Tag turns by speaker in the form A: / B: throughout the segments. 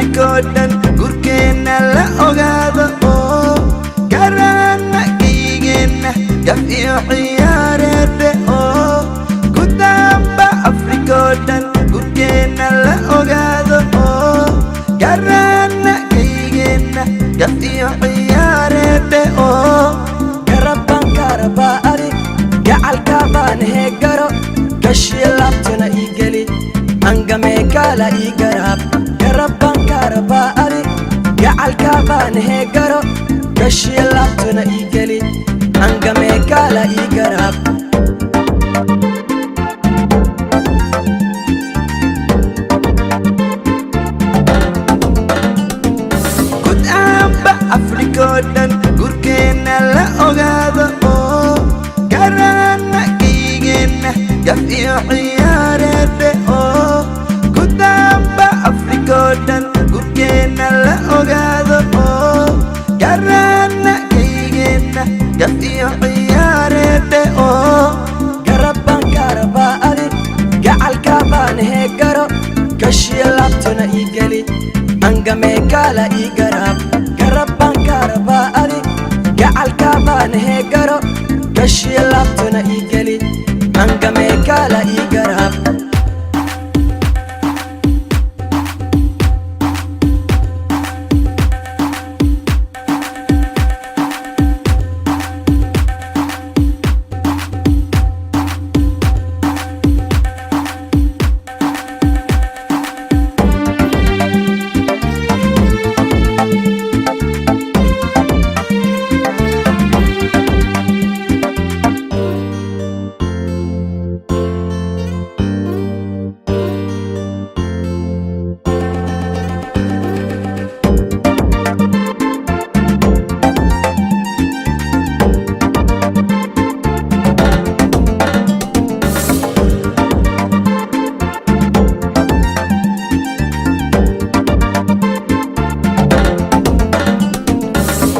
A: Africa dan gurkeena la ogaado oo karana geeygeena gaf iyo ciyaareede oo gudamba Africa dan gurkeena la ogaado oo karana geeygeena gaf iyo ciyaareede oo
B: garabban karaba ari gacalka baan heegaro gashi laabtuna igeli angame kala igarab garabban karaba ari gacalka baan heegaro gashi laabtuna igeli angame kala igarab
A: gudamba Africa dan gurkeena la ogaado oo karana geeygeena gaf iyo ciyaareede oo gudamba Africa dan gurkeena la ogaado oo karana geeygeena gaf iyo ciyaareede oo
B: garabban karaba ari gacalka baan heegaro gashi laabtuna igeli angame kala igarab garabban karaba ari gacalka baan heegaro gashi laabtuna igeli angame kala igarab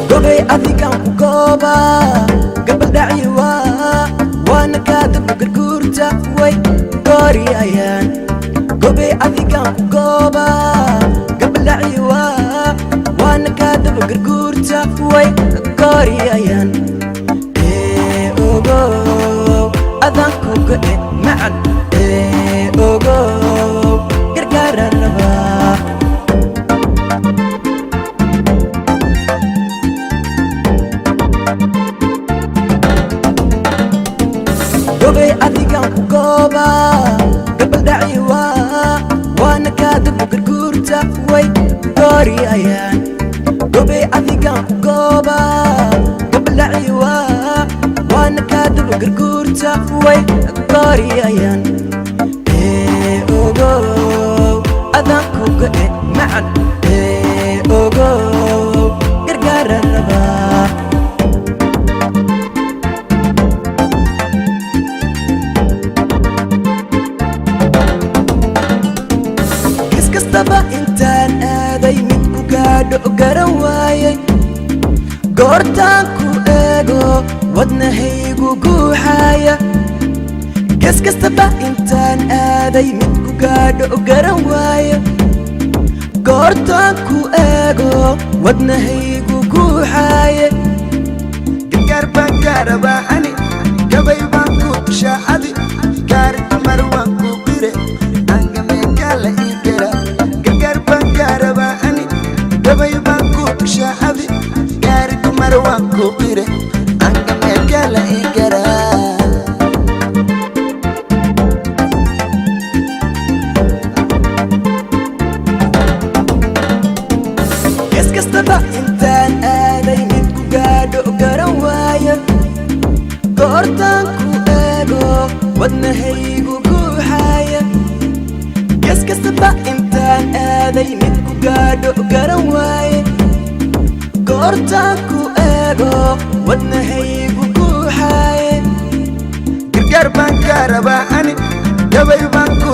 B: gobey adigan ku gooba gabadhaci waana kaadaba garguurta way gooriyayaan gobey adigan ku gooba gabadhaci waana kaadaba garguurta way gooriyayaan ogow adan kuga macan ogow gargaaran rabaa gobey adigan ku gooba gabadhaci waana kaadaba garguurta way gooriyayaan gobey adigan ku gooba gabadhaci waana kaadaba garguurta way gooriyayaan ogow adan kuga macan ogow gargaaran rabaa kastaba intaan aaday mid ku gaadho garan waayay goortaan ku eego wadnahaygu guuxaaya ges kastaba intaan aaday mid ku gaadho garan waaya goortaan ku eego wadnahaygu guuxaaya
A: gargaar baan karaba ani gabay baan ku tushaacadi gaari dumar waan ku qire angame kala igara gargaar baan karaba ani gabay baan ku tushaacadi gaari dumar waan ku qire angame kala igara
B: ges kastaba intaan aaday mid ku gaadho garan waaya goortaan ku eego wadnahaygu guuxaaya ges kastaba intaan aaday mid ku gaadho garan waaya goortaan ku eego wadnahaygu guuxaaya
A: gargaar baan karaba ani gabay baan ku